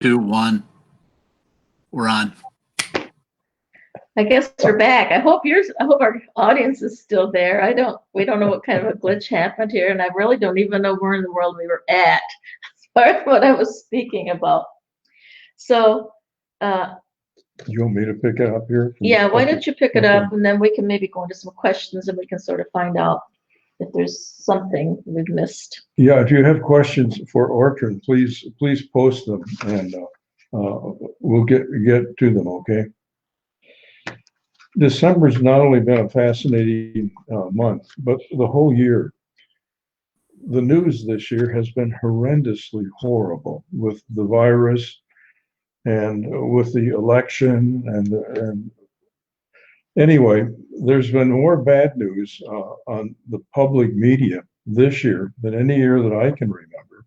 Two, one. We're on. I guess we're back. I hope our audience is still there. We don't know what kind of a glitch happened here, and I really don't even know where in the world we were at as far as what I was speaking about. So, You want me to pick it up here? yeah, why don't you pick it up, Okay. and then we can maybe go into some questions, and we can sort of find out if there's something we've missed. Yeah, if you have questions for Ortrun, please post them and we'll get to them, okay? December's not only been a fascinating month, but the whole year. The news this year has been horrendously horrible with the virus and with the election and anyway, there's been more bad news on the public media this year than any year that I can remember.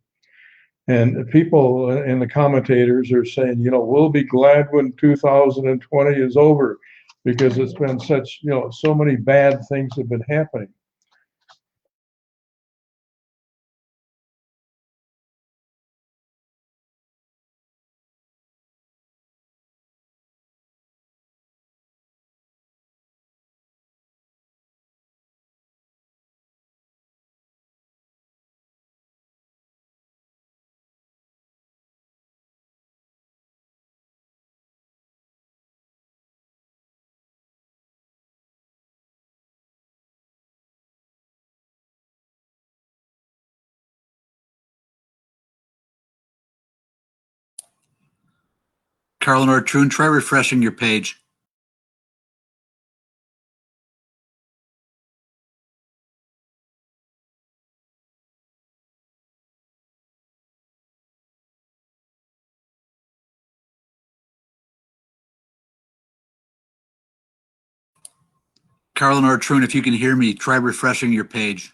And people and the commentators are saying, we'll be glad when 2020 is over because it's been such, so many bad things have been happening. Carl and Ortrun, try refreshing your page. Carl and Ortrun, if you can hear me, try refreshing your page.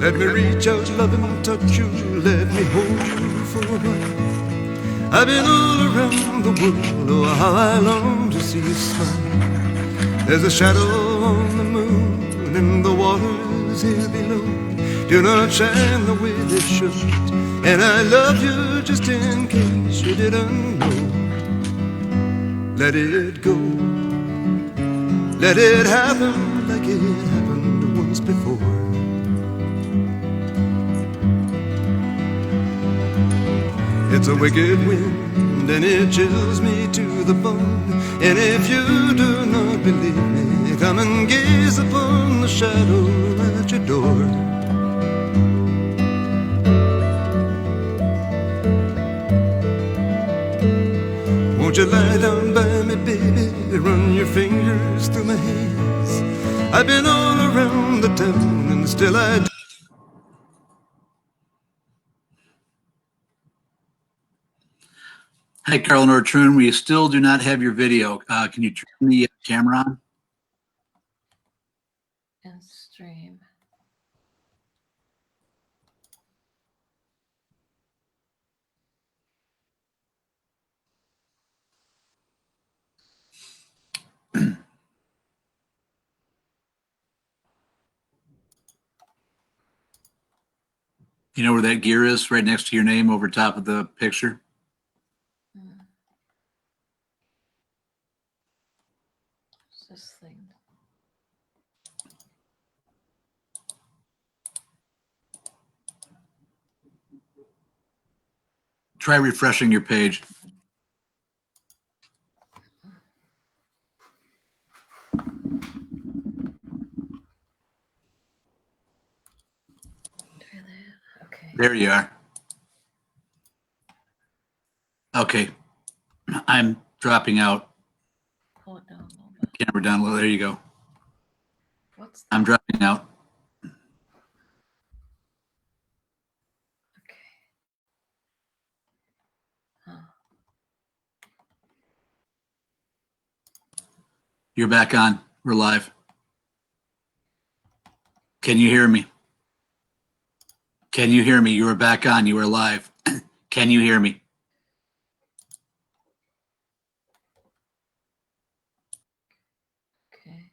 Let me reach out, love and touch you. Let me hold you for a while. I've been all around the world. Oh, how I long to see you smile. There's a shadow on the moon and the waters here below do not shine the way they should. And I love you just in case you didn't know. Let it go. Let it happen like it happened once before. It's a wicked wind and it chills me to the bone. And if you do not believe me, come and gaze upon the shadow at your door. Won't you lie down by me, baby, run your fingers through my hands. I've been all around the town and still I... Hi, Carl and Ortrun. We still do not have your video. Can you turn the camera on? And stream. You know where that gear is? Right next to your name over top of the picture? What's this thing? Try refreshing your page. Okay. There you are. Okay. I'm dropping out. Pull it down a little bit. Camera down low. There you go. What's I'm dropping out. okay? Huh. You're back on. We're live. Can you hear me? Can you hear me? You are back on. You are live. Can you hear me? Okay.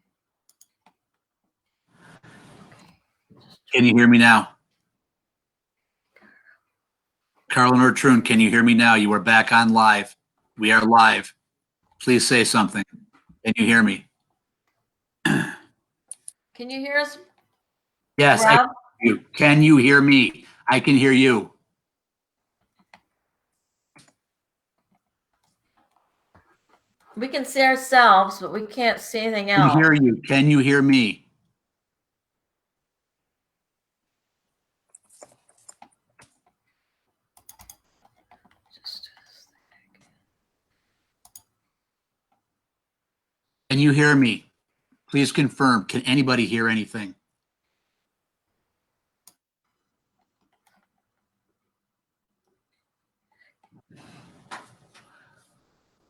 Can you hear me now? Carl and Ortrun, can you hear me now? You are back on live. We are live. Please say something. Can you hear me? Can you hear us? Yes, I Rob? can hear you. Can you hear me? I can hear you. We can see ourselves, but we can't see anything I can else. hear you. Can you hear me? Just do this thing. Can you hear me? Please confirm. Can anybody hear anything?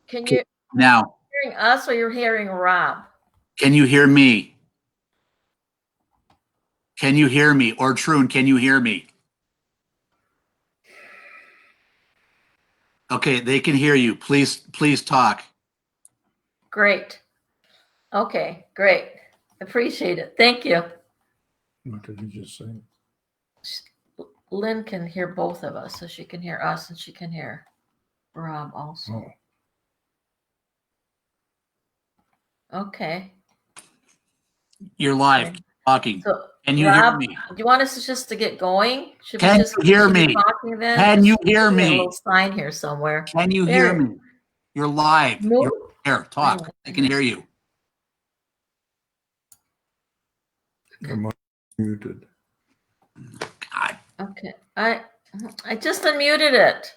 Can you Now, hearing us or you're hearing Rob? can you hear me? Can you hear me? Ortrun, can you hear me? Okay, they can hear you. Please talk. Great. Okay, great. Appreciate it. Thank you. What did you just say? Lynn can hear both of us, so she can hear us and she can hear Rob also. Oh. Okay. You're live. Okay. Keep talking. So, Can you Rob, hear me? do you want us to just to get going? Should Can we just you hear should we me? talking then? Can you hear There's a me? little sign here somewhere. Can you There. hear me? You're live. No. You're there. Talk. I can hear you. You're muted. God. Okay. I just unmuted it.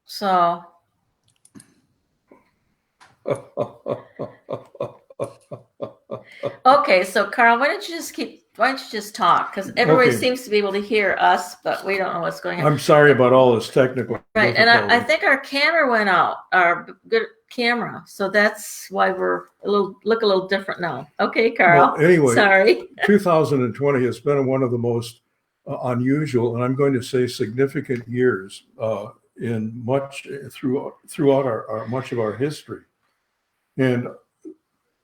So okay, so Carl, why don't you just talk? Because everybody Okay. seems to be able to hear us, but we don't know what's going on. I'm sorry about all this technical. Right, and I difficulty. think our camera went out. Our good camera. So that's why we're look a little different now. Okay, Carl. Well, anyway, sorry. 2020 has been one of the most unusual, and I'm going to say significant years in much throughout our much of our history. And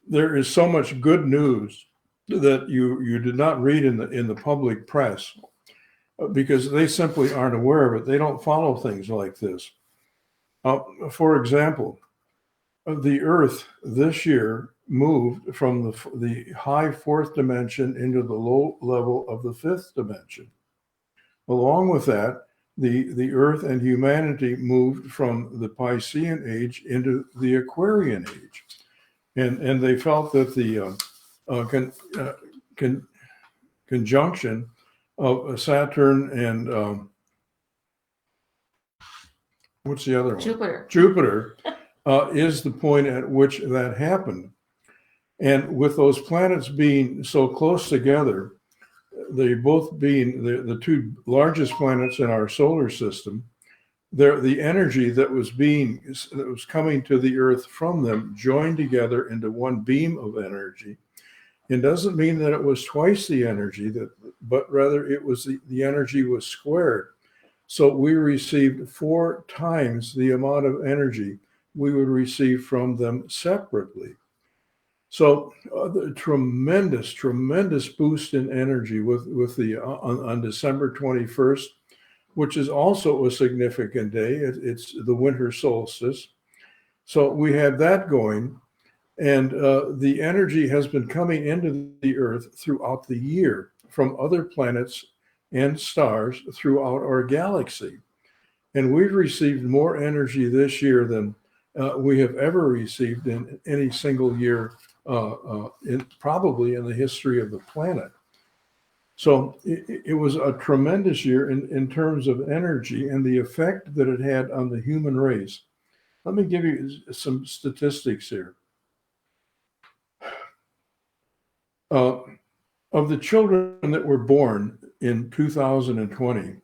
there is so much good news that you did not read in the public press because they simply aren't aware of it. They don't follow things like this. For example, the Earth this year moved from the high fourth dimension into the low level of the fifth dimension. Along with that, the Earth and humanity moved from the Piscean age into the Aquarian age. And they felt that the conjunction of Saturn and what's the other one? Jupiter is the point at which that happened. And with those planets being so close together, they both being the two largest planets in our solar system, the energy that was coming to the Earth from them joined together into one beam of energy. It doesn't mean that it was twice the energy, but rather it was the energy was squared. So we received 4 times the amount of energy we would receive from them separately. So the tremendous boost in energy with the on December 21st, which is also a significant day. It's the winter solstice. So we had that going, and the energy has been coming into the Earth throughout the year from other planets and stars throughout our galaxy. And we've received more energy this year than we have ever received in any single year, probably in the history of the planet. So it was a tremendous year in terms of energy and the effect that it had on the human race. Let me give you some statistics here. Of the children that were born in 2020,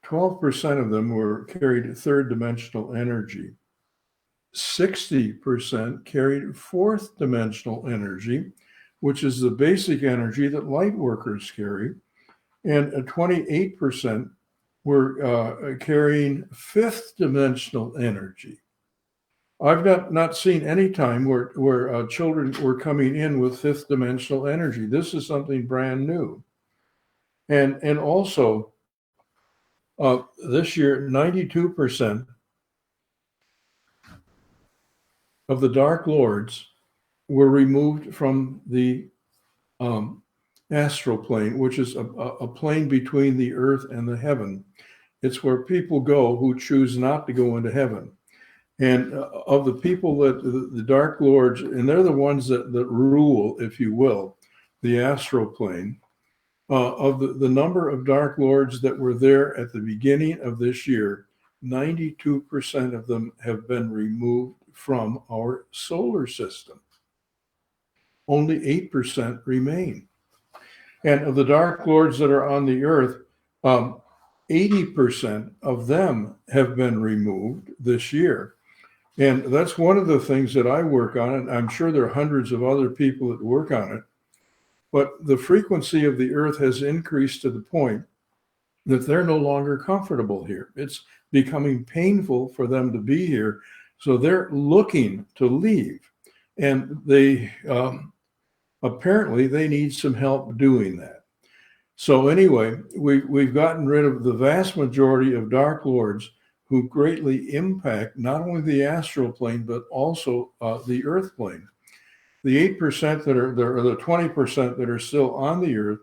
12% of them carried third dimensional energy. 60% carried fourth dimensional energy, which is the basic energy that light workers carry. And 28% were carrying fifth dimensional energy. I've not seen any time where children were coming in with fifth dimensional energy. This is something brand new. And also, this year, 92% of the Dark Lords were removed from the astral plane, which is a plane between the earth and the heaven. It's where people go who choose not to go into heaven. And of the people that the Dark Lords, and they're the ones that rule, if you will, the astral plane, of the number of Dark Lords that were there at the beginning of this year, 92% of them have been removed from our solar system. Only 8% remain. And of the Dark Lords that are on the earth, 80% of them have been removed this year. And that's one of the things that I work on, and I'm sure there are hundreds of other people that work on it. But the frequency of the earth has increased to the point that they're no longer comfortable here. It's becoming painful for them to be here. So they're looking to leave. And they apparently they need some help doing that. So anyway, we've gotten rid of the vast majority of Dark Lords who greatly impact not only the astral plane, but also the earth plane. The 8% that are there, or the 20% that are still on the earth,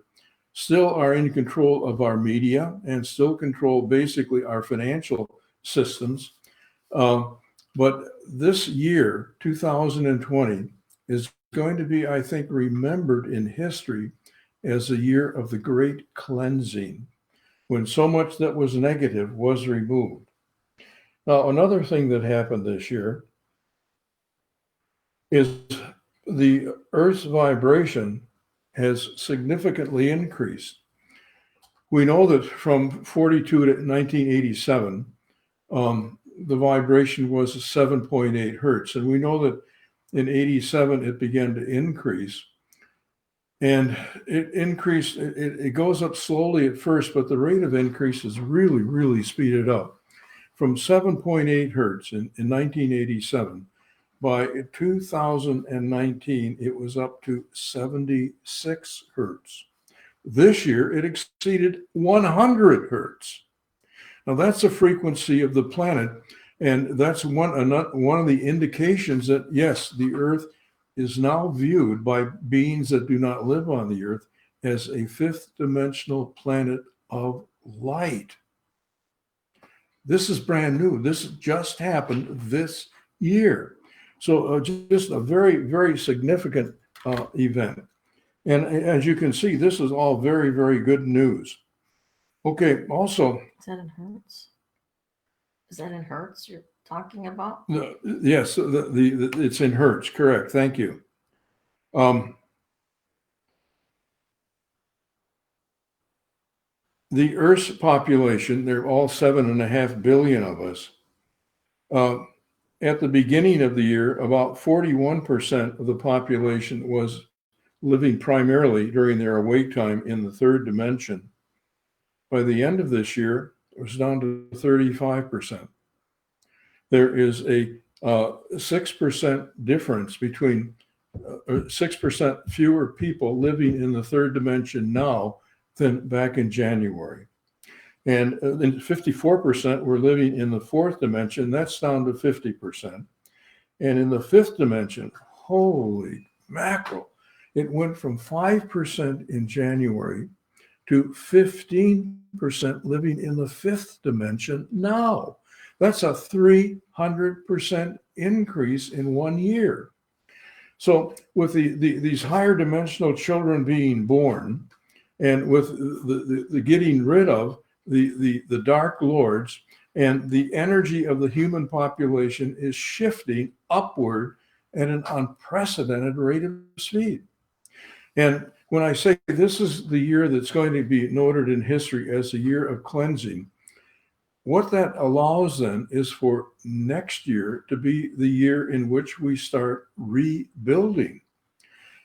still are in control of our media and still control basically our financial systems. But this year, 2020, is going to be, I think, remembered in history as a year of the great cleansing, when so much that was negative was removed. Now, another thing that happened this year is the Earth's vibration has significantly increased. We know that from 42 to 1987, the vibration was 7.8 hertz. And we know that in 87, it began to increase. And it increased, it goes up slowly at first, but the rate of increase is really, really speeded up. From 7.8 hertz in 1987, by 2019, it was up to 76 hertz. This year, it exceeded 100 hertz. Now, that's the frequency of the planet, and that's one of the indications that, yes, the Earth is now viewed by beings that do not live on the Earth as a fifth dimensional planet of light. This is brand new. This just happened this year. So just a very, very significant event. And as you can see, this is all very, very good news. Okay, also. Is that in hertz? Is that in hertz you're talking about? Yes, it's in hertz, correct. Thank you. The Earth's population, there are all 7.5 billion of us. At the beginning of the year, about 41% of the population was living primarily during their awake time in the third dimension. By the end of this year, it was down to 35%. There is a 6% difference between 6% fewer people living in the third dimension now than back in January. And then 54% were living in the fourth dimension. That's down to 50%. And in the fifth dimension, holy mackerel, it went from 5% in January to 15% living in the fifth dimension now. That's a 300% increase in 1 year. So with these higher dimensional children being born, and with the getting rid of the dark lords, and the energy of the human population is shifting upward at an unprecedented rate of speed. And when I say this is the year that's going to be noted in history as a year of cleansing, what that allows then is for next year to be the year in which we start rebuilding.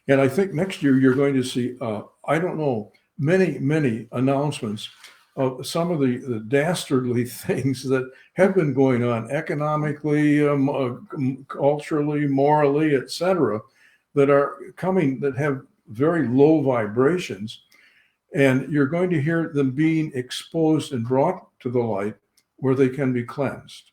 And I think next year you're going to see, I don't know, many announcements of some of the dastardly things that have been going on economically, culturally, morally, etc., that are coming that have very low vibrations. And you're going to hear them being exposed and brought to the light where they can be cleansed.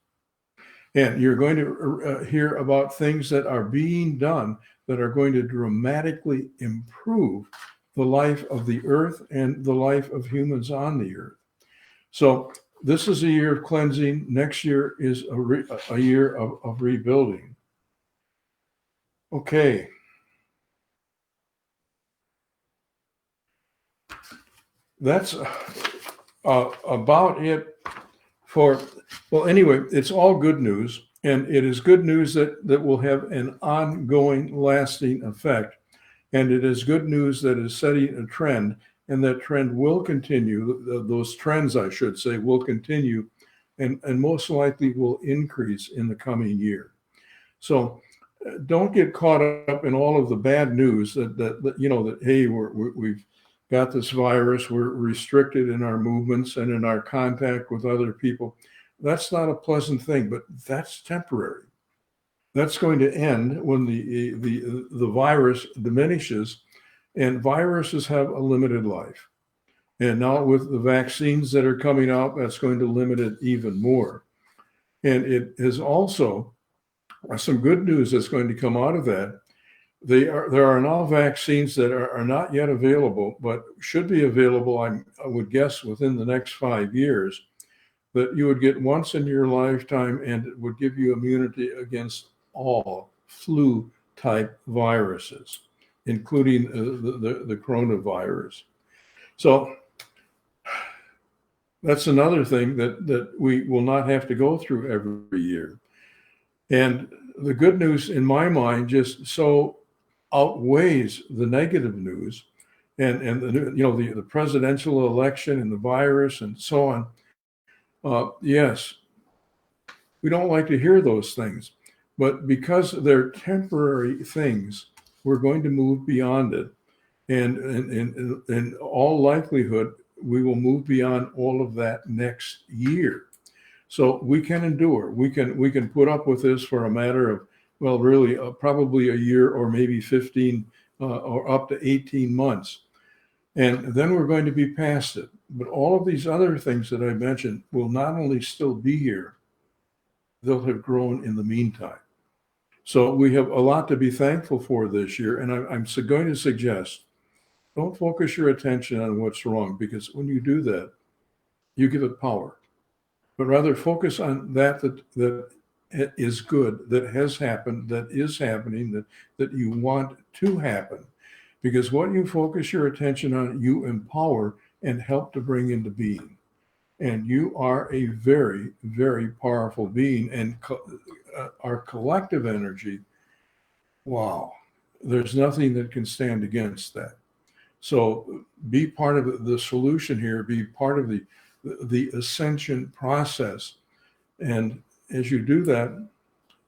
And you're going to hear about things that are being done that are going to dramatically improve the life of the earth and the life of humans on the earth. So this is a year of cleansing. Next year is a year of rebuilding. Okay. That's about it for, well, anyway, it's all good news. And it is good news that will have an ongoing, lasting effect. And it is good news that is setting a trend, and that trend will continue. Those trends, I should say, will continue and most likely will increase in the coming year. So don't get caught up in all of the bad news that you know, that, hey, we've got this virus, we're restricted in our movements and in our contact with other people. That's not a pleasant thing, but that's temporary. That's going to end when the virus diminishes, and viruses have a limited life. And now with the vaccines that are coming out, that's going to limit it even more. And it is also some good news that's going to come out of that. There are now vaccines that are not yet available, but should be available, I would guess, within the next 5 years, that you would get once in your lifetime, and it would give you immunity against all flu-type viruses, including the coronavirus. So that's another thing that we will not have to go through every year. And the good news, in my mind, just so outweighs the negative news, and the presidential election and the virus and so on. Yes, We don't like to hear those things, but because they're temporary things, we're going to move beyond it. And in all likelihood, we will move beyond all of that next year. So we can endure. We can put up with this for a matter of, well, really, probably a year or maybe 15 or up to 18 months. And then we're going to be past it. But all of these other things that I mentioned will not only still be here, they'll have grown in the meantime. So we have a lot to be thankful for this year. And I'm going to suggest, don't focus your attention on what's wrong, because when you do that, you give it power. But rather focus on that is good, that has happened, that is happening, that you want to happen. Because what you focus your attention on, you empower and help to bring into being. And you are a very, very powerful being. And our collective energy, wow, there's nothing that can stand against that. So be part of the solution here, be part of the ascension process. And as you do that,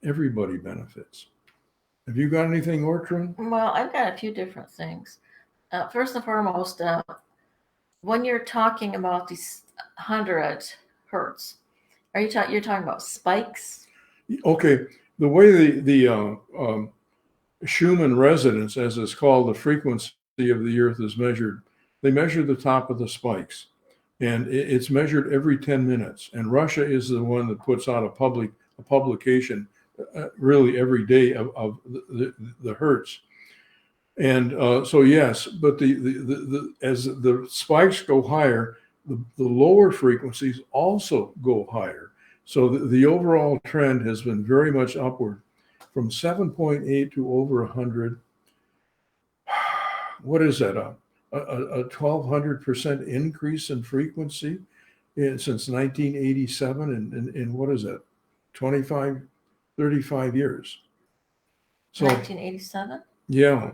everybody benefits. Have you got anything, Ortrun? Well, I've got a few different things. First and foremost, when you're talking about these 100 hertz, you're talking about spikes? Okay, the way the Schumann resonance, as it's called, the frequency of the Earth is measured. They measure the top of the spikes, and it's measured every 10 minutes. And Russia is the one that puts out a publication really every day of the hertz. And so yes, but as the spikes go higher, the lower frequencies also go higher. So the overall trend has been very much upward, from 7.8 to over 100. What is that? A 1,200% increase in frequency since 1987, and what is that? 35 years. So 1987? yeah.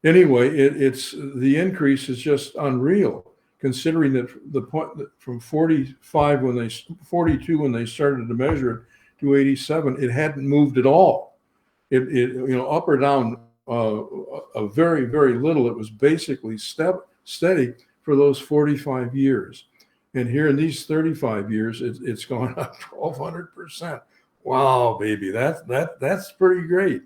Anyway, it's the increase is just unreal, considering that the point from 42 when they started to measure it to 87, it hadn't moved at all. It up or down a very, very little. It was basically steady for those 45 years. And here in these 35 years, it's gone up 1,200%. Wow, baby, that's pretty great.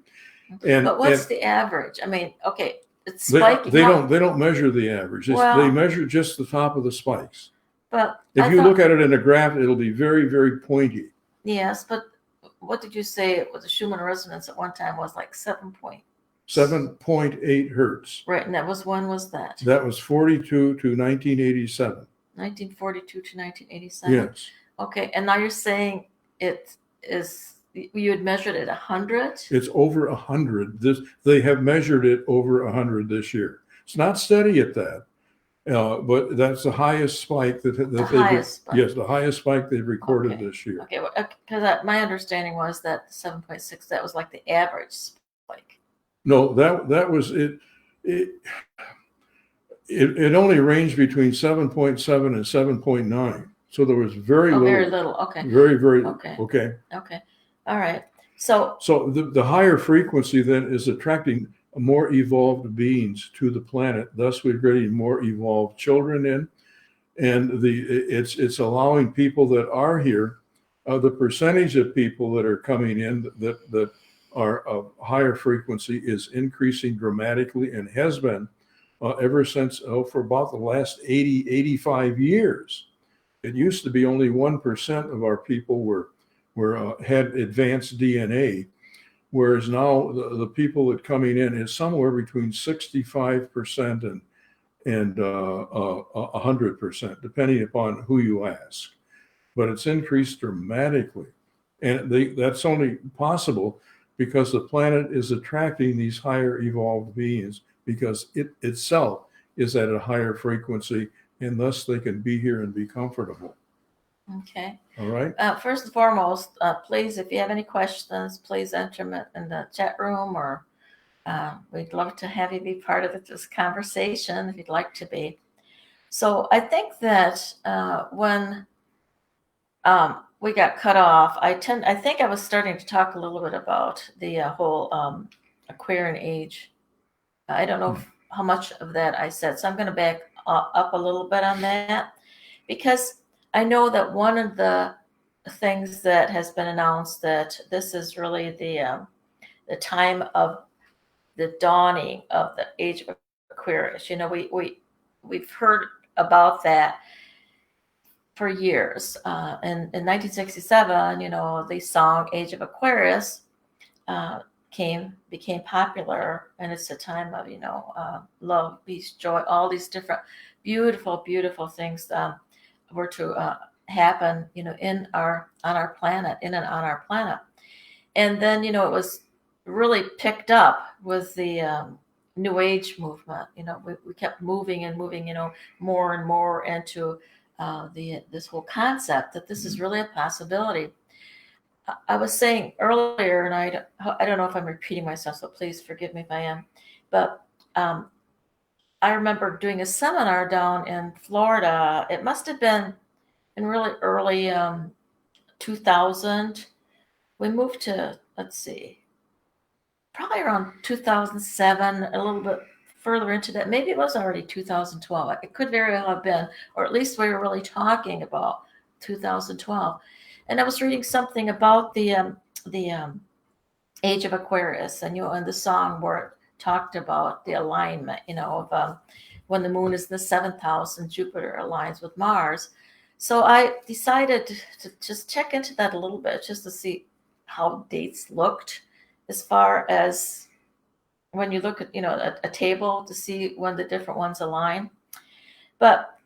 But what's the average? I mean, okay, it's spiking. They don't measure the average. They measure just the top of the spikes. But if you look at it in a graph, it'll be very, very pointy. Yes, but what did you say? It was a Schumann resonance at one time was like 7.8 hertz. Right, and when was that? That was 42 to 1987. 1942 to 1987. Yes. Okay, and now you're saying it is. You had measured it 100. It's over 100. They have measured it over 100 this year. It's not steady at that, but that's the highest spike that yes, the highest spike they've recorded this year. Okay, because my understanding was that 7.6 that was like the average spike. No, that was it. It only ranged between 7.7 and 7.9. So there was very little. Very little. Okay. Very, very. Okay. Okay. Okay. All right. So the higher frequency then is attracting more evolved beings to the planet. Thus, we're getting more evolved children in, and it's allowing people that are here. The percentage of people that are coming in that are of higher frequency is increasing dramatically, and has been ever since for about the last 85 years. It used to be only 1% of our people had advanced DNA, whereas now the people that coming in is somewhere between 65% and 100%, depending upon who you ask. But it's increased dramatically, and that's only possible because the planet is attracting these higher evolved beings, because it itself is at a higher frequency, and thus they can be here and be comfortable. Okay. All right. First and foremost, please, if you have any questions, please enter them in the chat room, or we'd love to have you be part of this conversation if you'd like to be. So I think that when we got cut off. I think I was starting to talk a little bit about the whole Aquarian age. I don't know how much of that I said, so I'm going to back up a little bit on that, because I know that one of the things that has been announced, that this is really the time of the dawning of the age of Aquarius. You know, we've heard about that for years. In 1967, you know, the song "Age of Aquarius" became popular, and it's a time of, you know, love, peace, joy, all these different beautiful things were to happen, you know, in and on our planet. And then, you know, it was really picked up with the New Age movement. You know, we kept moving, you know, more and more into this whole concept that this is really a possibility. I was saying earlier, and I don't know if I'm repeating myself, so please forgive me if I am, but I remember doing a seminar down in Florida. It must have been in really early 2000. We moved to, let's see, probably around 2007, a little bit further into that. Maybe it was already 2012. It could very well have been, or at least we were really talking about 2012. And I was reading something about the age of Aquarius, and, you know, in the song where it talked about the alignment, you know, of when the moon is in the 7th house and Jupiter aligns with Mars. So I decided to just check into that a little bit, just to see how dates looked, as far as when you look at, you know, a table to see when the different ones align. But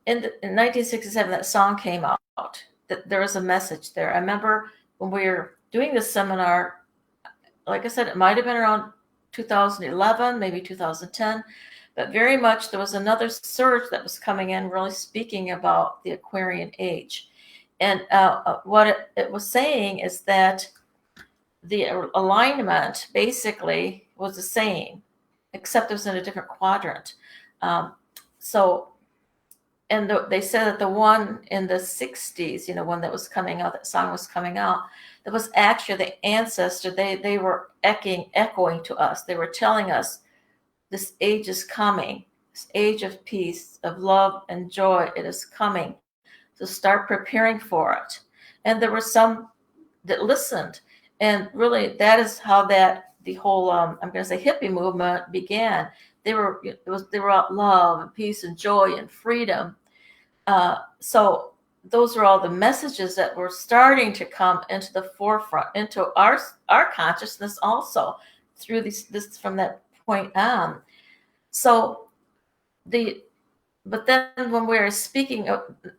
in 1967, that song came out. That there was a message there. I remember when we were doing this seminar, like I said, it might have been around 2011, maybe 2010, but very much there was another surge that was coming in, really speaking about the Aquarian age. And what it was saying is that the alignment basically was the same, except it was in a different quadrant. They said that the one in the 60s, you know, one that was coming out, that song was coming out, that was actually the ancestor. They were echoing to us. They were telling us this age is coming, this age of peace, of love and joy. It is coming. So start preparing for it. And there were some that listened. And really, that is how the whole, I'm going to say, hippie movement began. They were about love and peace and joy and freedom. So those are all the messages that were starting to come into the forefront, into our consciousness also, through this from that point on. So but then when we were speaking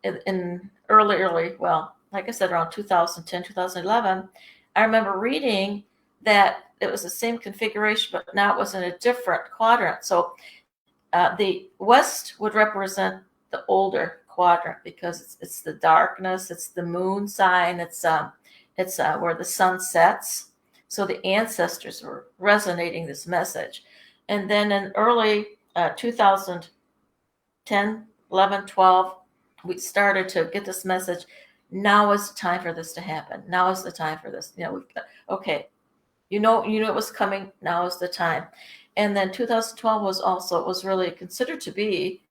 in early, well, like I said, around 2010, 2011, I remember reading that it was the same configuration, but now it was in a different quadrant. So the west would represent the older quadrant, because it's the darkness, it's the moon sign, it's where the sun sets. So the ancestors were resonating this message. And then in early 2010, 11, 12, we started to get this message. Now is the time for this to happen. Now is the time for this. You know, okay, you know it was coming. Now is the time. And then 2012 was really considered to be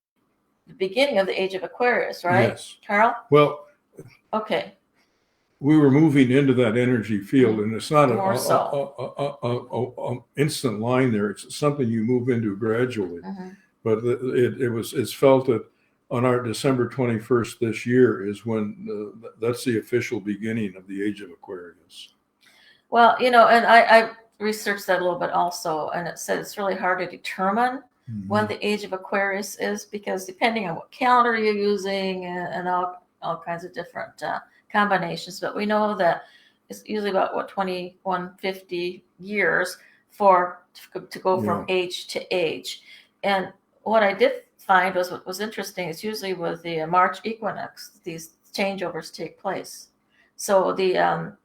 the beginning of the age of Aquarius, right? Yes. Carl? Well, okay. We were moving into that energy field, and it's not an instant line there. It's something you move into gradually. Mm-hmm. But it's felt that on our December 21st this year is when that's the official beginning of the age of Aquarius. Well, you know, and I researched that a little bit also, and it said it's really hard to determine when the age of Aquarius is, because depending on what calendar you're using and all kinds of different combinations. But we know that it's usually about 2150 years to go from age to age. And what I did find what was interesting is usually with the March equinox, these changeovers take place. So the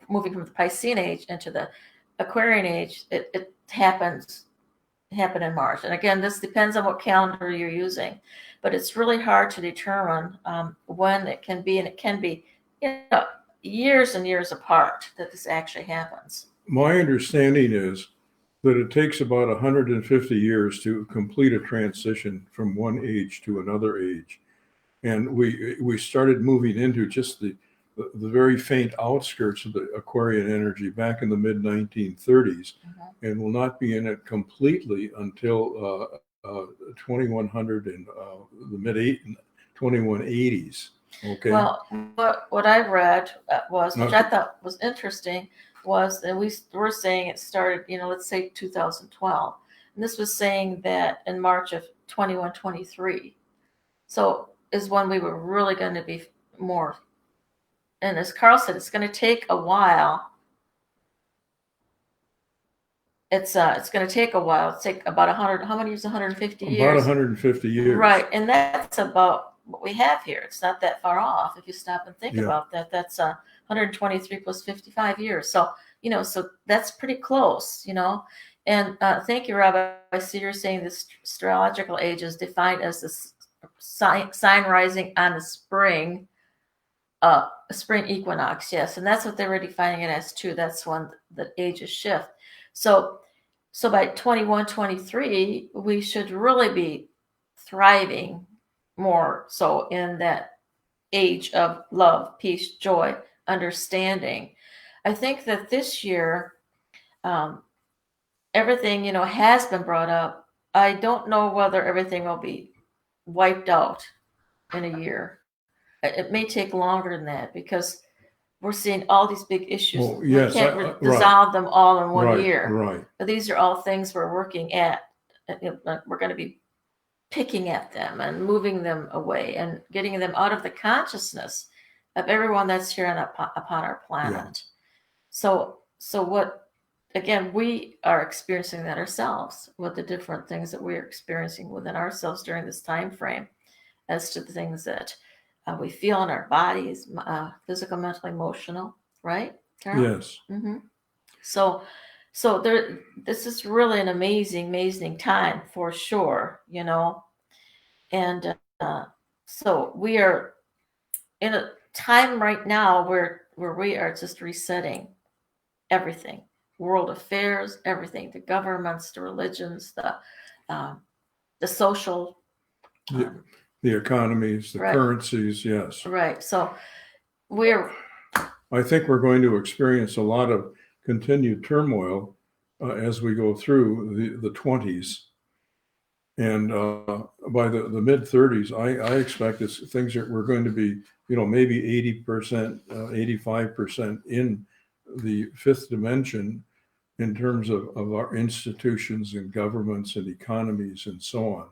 moving from the Piscean age into the Aquarian age, it happen in March. And again, this depends on what calendar you're using, but it's really hard to determine when it can be, and it can be years and years apart that this actually happens. My understanding is that it takes about 150 years to complete a transition from one age to another age. And we started moving into just the very faint outskirts of the Aquarian energy back in the mid 1930s, and will not be in it completely until 2100 and the mid 2180s. Okay. Well, what I read was, which I thought was interesting, was that we were saying it started, let's say 2012. And this was saying that in March of 2123. So is when we were really going to be more. And as Carl said, it's going to take a while. It's going to take a while. It's take about 100. How many years? 150 years. About 150 years. Right, and that's about what we have here. It's not that far off if you stop and think about that. That's 123 plus 55 years. So so that's pretty close. And thank you, Rob. I see you're saying this astrological age is defined as the sign rising on the spring equinox. Yes, and that's what they were defining it as too. That's when the ages shift. So by 2123, we should really be thriving more so in that age of love, peace, joy, understanding. I think that this year, everything, has been brought up. I don't know whether everything will be wiped out in a year. It may take longer than that because we're seeing all these big issues. Well, yes, we can't resolve them all in one year. Right. But these are all things we're working at. We're going to be picking at them and moving them away and getting them out of the consciousness of everyone that's here upon our planet. Yeah. So what, again, we are experiencing that ourselves with the different things that we're experiencing within ourselves during this time frame as to the things that we feel in our bodies, physical, mental, emotional, right, Carol? Yes. Mm-hmm. So this is really an amazing time for sure, and so we are in a time right now where we are just resetting everything, world affairs, everything, the governments, the religions, the social, the economies, the currencies, yes. Right. So I think we're going to experience a lot of continued turmoil as we go through the 20s. And by the mid 30s, I expect we're going to be, maybe 80%, 85% in the fifth dimension in terms of our institutions and governments and economies and so on.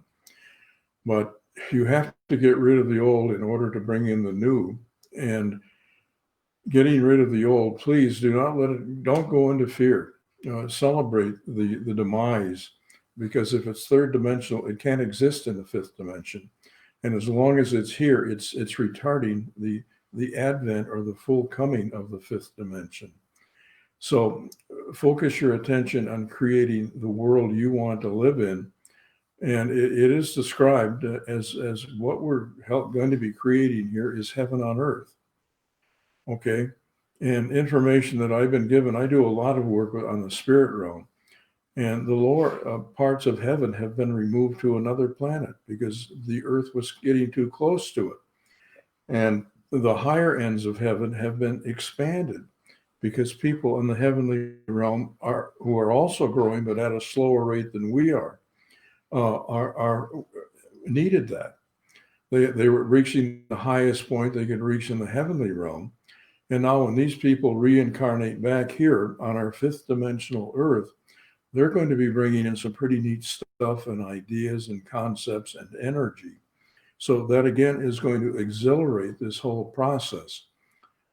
But you have to get rid of the old in order to bring in the new. And getting rid of the old, please don't go into fear. Celebrate the demise, because if it's third dimensional, it can't exist in the fifth dimension. And as long as it's here, it's retarding the advent or the full coming of the fifth dimension. So focus your attention on creating the world you want to live in. And it is described as what we're going to be creating here is heaven on earth. Okay. And information that I've been given, I do a lot of work on the spirit realm, and the lower parts of heaven have been removed to another planet because the earth was getting too close to it. And the higher ends of heaven have been expanded because people in the heavenly realm who are also growing, but at a slower rate than we are needed that. They were reaching the highest point they could reach in the heavenly realm. And now when these people reincarnate back here on our fifth dimensional earth, they're going to be bringing in some pretty neat stuff and ideas and concepts and energy. So that again is going to exhilarate this whole process.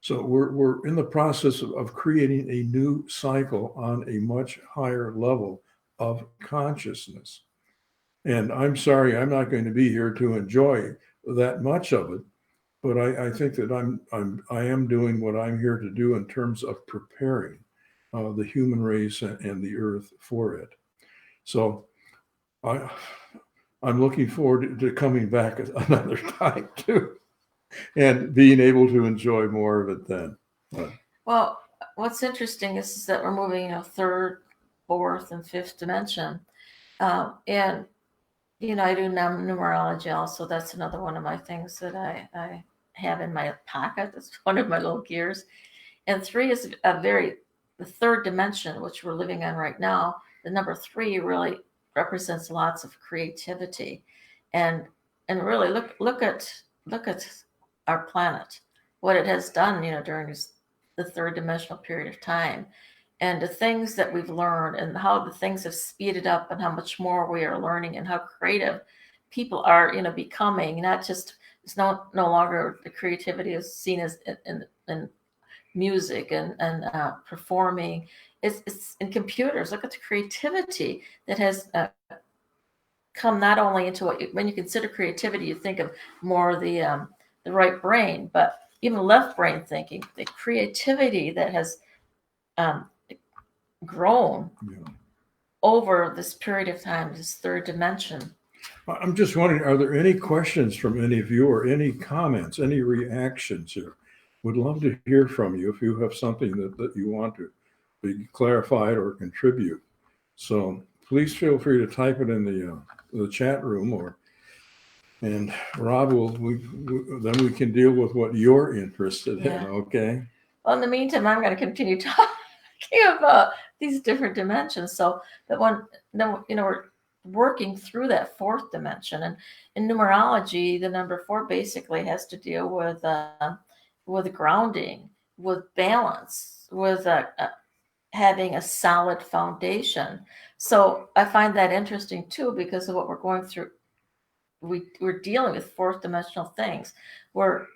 So we're in the process of creating a new cycle on a much higher level of consciousness. And I'm sorry, I'm not going to be here to enjoy that much of it, but I think that I am doing what I'm here to do in terms of preparing the human race and the earth for it. So I'm looking forward to coming back another time too. and being able to enjoy more of it then. Well, what's interesting is that we're moving, third, fourth, and fifth dimension. And, I do numerology also. That's another one of my things that I have in my pocket. That's one of my little gears. And three is the third dimension, which we're living on right now. The number three really represents lots of creativity. And really look at our planet, what it has done, during the third dimensional period of time, and the things that we've learned, and how the things have speeded up, and how much more we are learning, and how creative people are, becoming. Not just, it's no longer the creativity is seen as in music and performing. It's in computers. Look at the creativity that has come not only into when you consider creativity, you think of more the right brain, but even left brain thinking. The creativity that has grown over this period of time, this third dimension. I'm just wondering, are there any questions from any of you, or any comments, any reactions here? Would love to hear from you if you have something that you want to be clarified or contribute. So please feel free to type it in the chat room, and Rob then we can deal with what you're interested in. Okay. Well, in the meantime, I'm going to continue talking about these different dimensions. So that we're working through that fourth dimension, and in numerology, the number 4 basically has to deal with grounding, with balance, with having a solid foundation. So I find that interesting too, because of what we're going through. We're dealing with fourth dimensional things. We're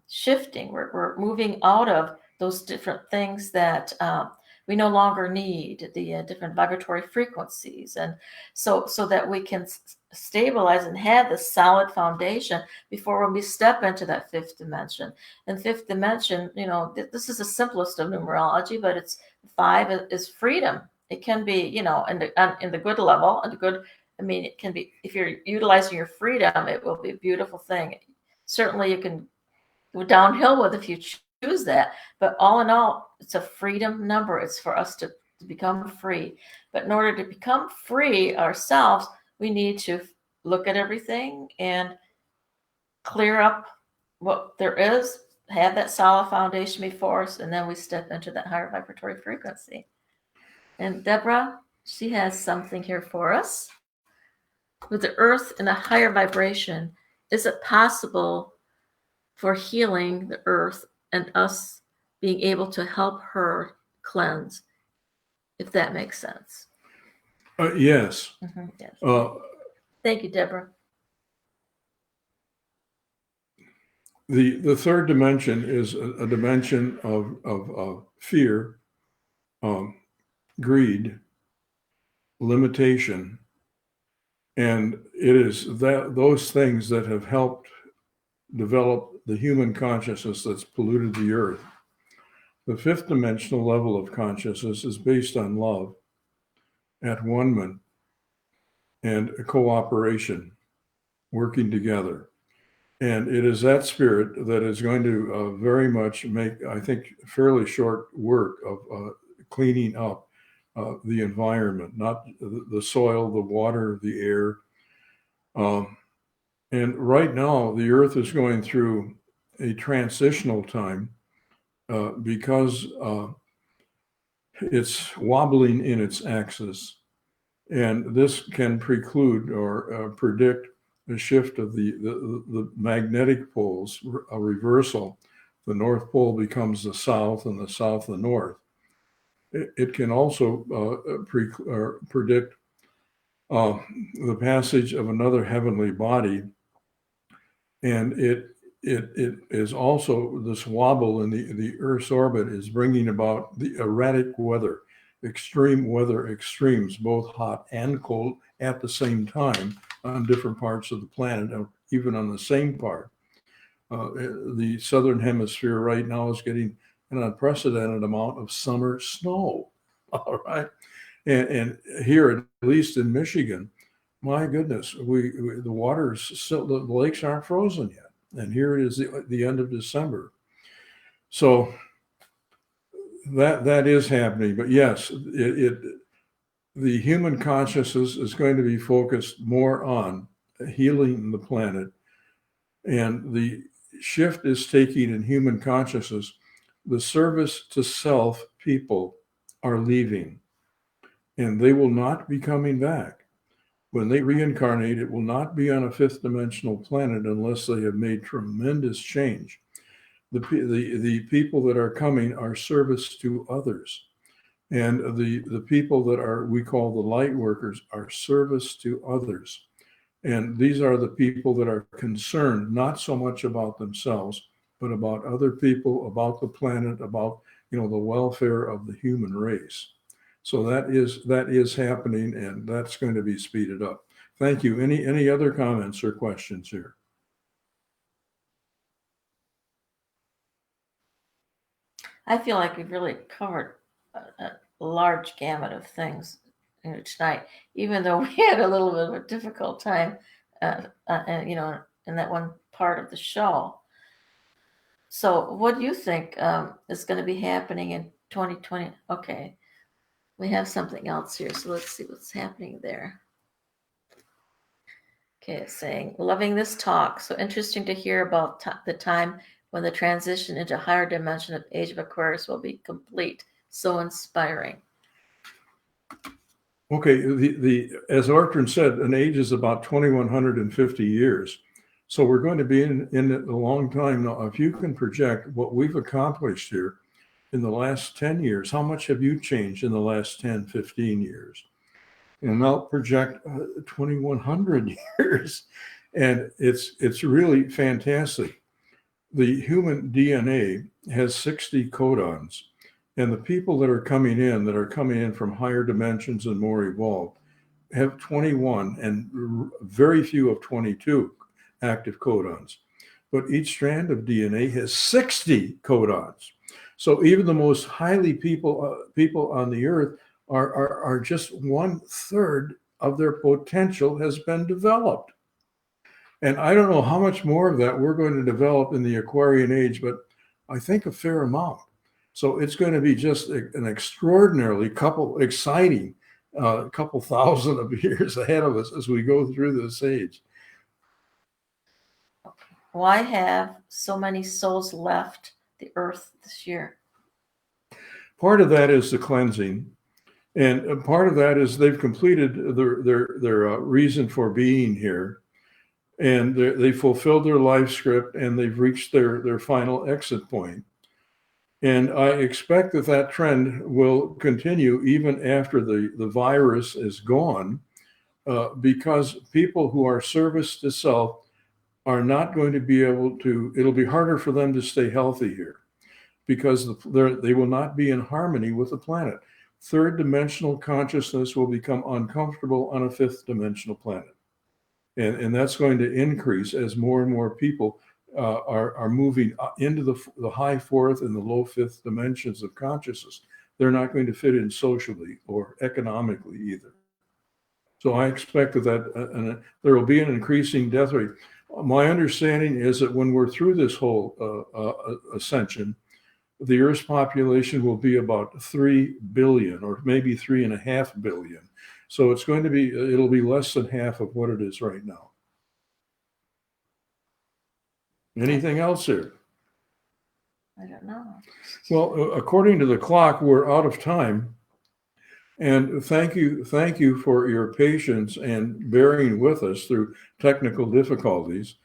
shifting. We're moving out of those different things that we no longer need, the different vibratory frequencies, and so that we can stabilize and have the solid foundation before when we step into that fifth dimension. And fifth dimension, this is the simplest of numerology, but it's 5 is freedom. It can be, in the good level, and the good. I mean, it can be, if you're utilizing your freedom, it will be a beautiful thing. Certainly, you can go downhill with if you choose that. But all in all, it's a freedom number. It's for us to become free. But in order to become free ourselves, we need to look at everything and clear up what there is, have that solid foundation before us, and then we step into that higher vibratory frequency. And Deborah, she has something here for us. With the earth in a higher vibration, is it possible for healing the earth and us being able to help her cleanse, if that makes sense? Yes. Yes. Thank you, Deborah. The third dimension is a dimension of fear, greed, limitation. And it is those things that have helped develop the human consciousness that's polluted the earth. The fifth dimensional level of consciousness is based on love, at one-ment, and cooperation, working together. And it is that spirit that is going to very much make, I think, fairly short work of cleaning up the environment, not the soil, the water, the air. And right now, the earth is going through a transitional time because it's wobbling in its axis. And this can preclude or predict a shift of the magnetic poles, a reversal. The North Pole becomes the South, and the South the North. It can also predict the passage of another heavenly body, and it is also, this wobble in the Earth's orbit is bringing about the erratic weather, extreme weather extremes, both hot and cold at the same time on different parts of the planet, or even on the same part. The southern hemisphere right now is getting an unprecedented amount of summer snow. All right. And here, at least in Michigan, my goodness, the water's still, the lakes aren't frozen yet. And here it is, the end of December. So that is happening. But yes, the human consciousness is going to be focused more on healing the planet. And the shift is taking in human consciousness. The service to self people are leaving, and they will not be coming back. When they reincarnate, it will not be on a fifth dimensional planet unless they have made tremendous change. The people that are coming are service to others. And the people that we call the light workers, are service to others. And these are the people that are concerned not so much about themselves, but about other people, about the planet, about the welfare of the human race. So that is happening, and that's going to be speeded up. Thank you. Any other comments or questions here? I feel like we've really covered a large gamut of things tonight, even though we had a little bit of a difficult time, in that one part of the show. So what do you think is going to be happening in 2020? Okay, we have something else here, so let's see what's happening there. Okay, it's saying, loving this talk. So interesting to hear about the time when the transition into higher dimension of Age of Aquarius will be complete. So inspiring. Okay, as Ortrun said, an age is about 2,150 years. So we're going to be in it a long time. Now, if you can project what we've accomplished here in the last 10 years, how much have you changed in the last 10, 15 years? And now project 2,100 years. And it's really fantastic. The human DNA has 60 codons. And the people that are coming in from higher dimensions and more evolved have 21 and very few of 22 active codons. But each strand of DNA has 60 codons. So even the most highly people on the earth are just 1/3 of their potential has been developed. And I don't know how much more of that we're going to develop in the Aquarian age, but I think a fair amount. So it's going to be just an extraordinarily exciting couple thousand of years ahead of us as we go through this age. Why have so many souls left the earth this year? Part of that is the cleansing. And part of that is they've completed their reason for being here. And they fulfilled their life script, and they've reached their final exit point. And I expect that trend will continue even after the virus is gone, because people who are service to self are not going to be able to, it'll be harder for them to stay healthy here because they will not be in harmony with the planet. Third dimensional consciousness will become uncomfortable on a fifth dimensional planet. And that's going to increase as more and more people are moving into the high fourth and the low fifth dimensions of consciousness. They're not going to fit in socially or economically either. So I expect that there will be an increasing death rate. My understanding is that when we're through this whole ascension, the Earth's population will be about 3 billion or maybe 3.5 billion. So it'll be less than half of what it is right now. Anything else here? I don't know. Well, according to the clock, we're out of time. And thank you for your patience and bearing with us through technical difficulties.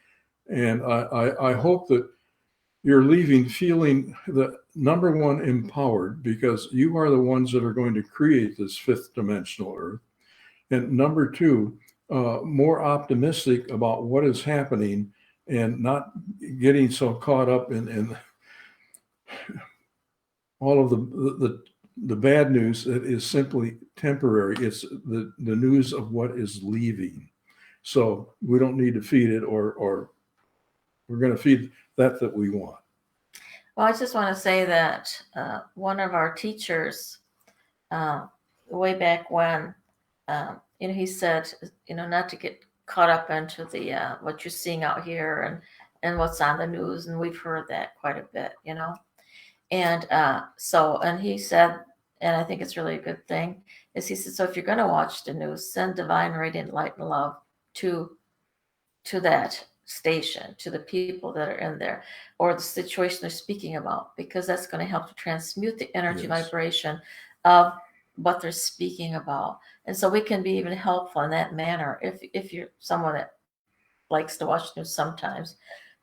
And I hope that you're leaving feeling the number one, empowered, because you are the ones that are going to create this fifth dimensional Earth. And number two, more optimistic about what is happening and not getting so caught up in all of the bad news that is simply temporary. It's the news of what is leaving. So we don't need to feed it, or we're going to feed that we want. Well, I just want to say that one of our teachers, way back when, he said, not to get caught up into the what you're seeing out here and what's on the news, and we've heard that quite a bit, and he said, and I think it's really a good thing, is he said, so if you're going to watch the news, send divine, radiant light and love to that station, to the people that are in there, or the situation they're speaking about, because that's going to help to transmute the energy vibration of what they're speaking about. And so we can be even helpful in that manner if you're someone that likes to watch news sometimes.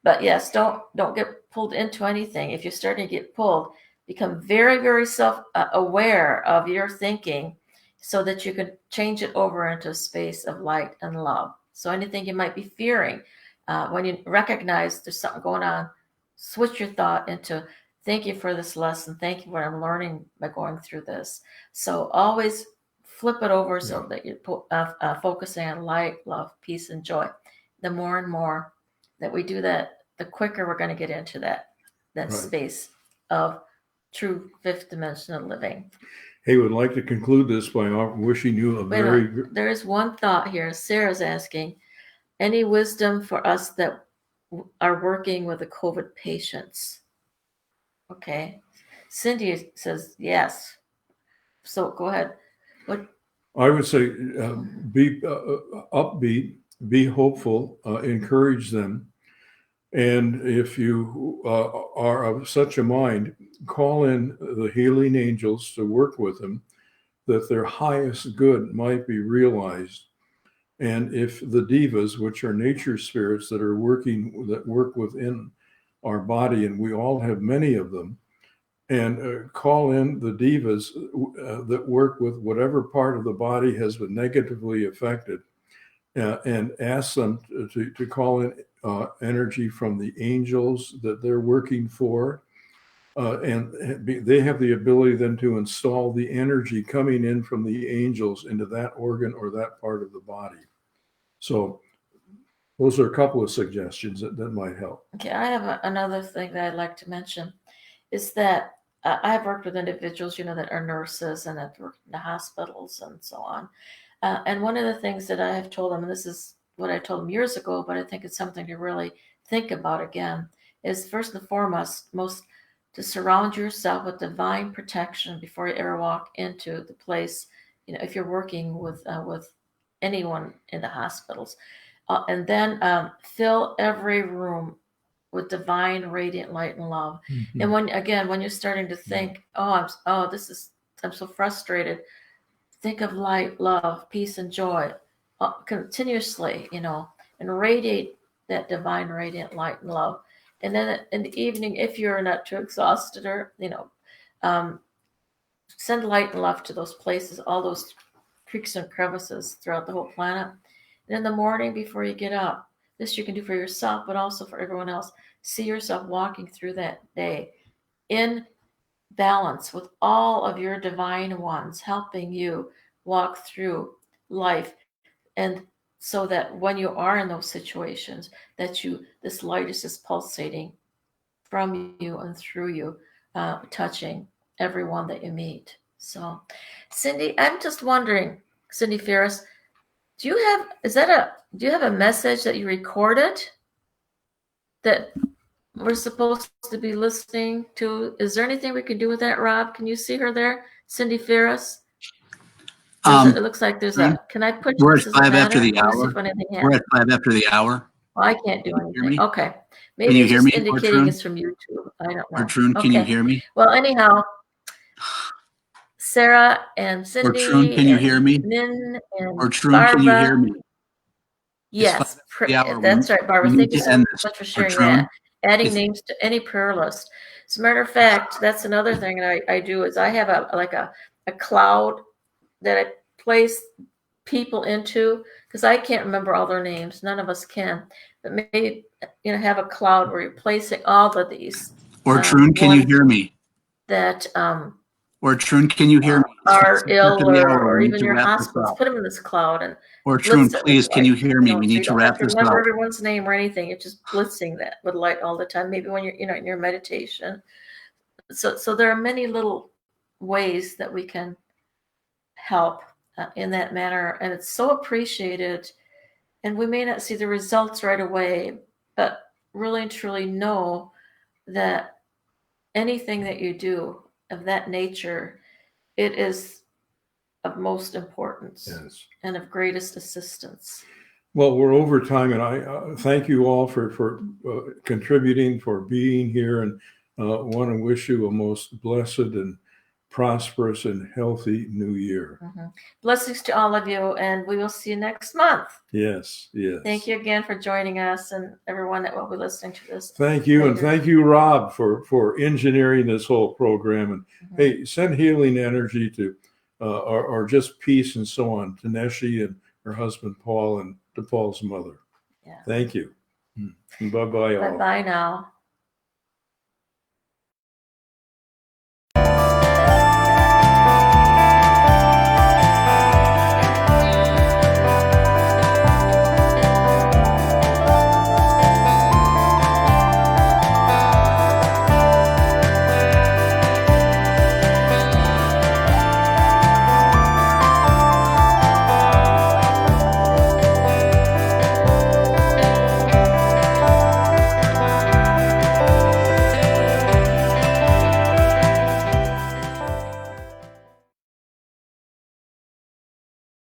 But yes, don't get pulled into anything. If you're starting to get pulled, become very, very self-aware of your thinking so that you can change it over into a space of light and love. So anything you might be fearing, when you recognize there's something going on, switch your thought into, thank you for this lesson. Thank you for what I'm learning by going through this. So always flip it over so that you're focusing on light, love, peace, and joy. The more and more that we do that, the quicker we're going to get into that space of true fifth dimensional living. Hey, would like to conclude this by wishing you a very... There is one thought here. Sarah's asking, any wisdom for us that are working with the COVID patients? Okay. Cindy says yes. So go ahead. What? I would say be upbeat, be hopeful, encourage them. And if you are of such a mind, call in the healing angels to work with them, that their highest good might be realized. And if the devas, which are nature spirits that work within our body, and we all have many of them, and call in the devas that work with whatever part of the body has been negatively affected, and ask them to call in energy from the angels that they're working for. And they have the ability then to install the energy coming in from the angels into that organ or that part of the body. So those are a couple of suggestions that might help. Okay, I have another thing that I'd like to mention, is that I've worked with individuals, that are nurses and that work in the hospitals and so on. And one of the things that I have told them, and this is what I told them years ago, but I think it's something to really think about again, is first and foremost, to surround yourself with divine protection before you ever walk into the place, if you're working with anyone in the hospitals. And then fill every room with divine, radiant light and love. Mm-hmm. And when you're starting to think, I'm so frustrated, think of light, love, peace, and joy continuously, and radiate that divine, radiant light and love. And then in the evening, if you're not too exhausted, or send light and love to those places, all those creeks and crevices throughout the whole planet. And in the morning, before you get up, this you can do for yourself, but also for everyone else. See yourself walking through that day in balance with all of your divine ones, helping you walk through life. And so that when you are in those situations, that this light is just pulsating from you and through you, touching everyone that you meet. So, Cindy, I'm just wondering, Cindy Ferris, do you have a message that you recorded that we're supposed to be listening to? Is there anything we can do with that, Rob? Can you see her there, Cindy Ferris? It looks like there's can I put? We're at 5 after the hour. We're at 5 after the hour. Well, I can't do anything. Okay. Maybe can you it's hear just me, indicating Ortrun? it's from YouTube. I don't know. Ortrun, can you hear me? Well, anyhow, Sarah and Cindy. Ortrun, can you hear me? Min and Ortrun, Barbara. can you hear me? Yes, that's right, Barbara. Thank you so much for sharing that. Adding names to any prayer list. As a matter of fact, that's another thing that I do is I have a cloud that I place people into, because I can't remember all their names. None of us can. But maybe have a cloud where you're placing all of these. Ortrun, can you hear me? That Ortrun, can you hear me? Are ill or even your hospitals. Put them in this cloud and. Ortrun, please, can you hear me? We need to wrap this up. Remember everyone's name or anything. It's just blitzing that with light all the time. Maybe when you're in your meditation. So there are many little ways that we can help in that manner, and it's so appreciated. And we may not see the results right away, but really and truly know that anything that you do of that nature, it is of most importance Yes. and of greatest assistance. Well, we're over time, and I thank you all for contributing, for being here, and want to wish you a most blessed and prosperous and healthy new year. Blessings to all of you, and we will see you next month. Yes, yes. Thank you again for joining us and everyone that will be listening to this. Thank you, and later. thank you, Rob, for engineering this whole program. And hey, send healing energy to, or just peace and so on, to Neshi and her husband Paul, and to Paul's mother. Yeah. Thank you. Bye-bye all. Bye-bye now.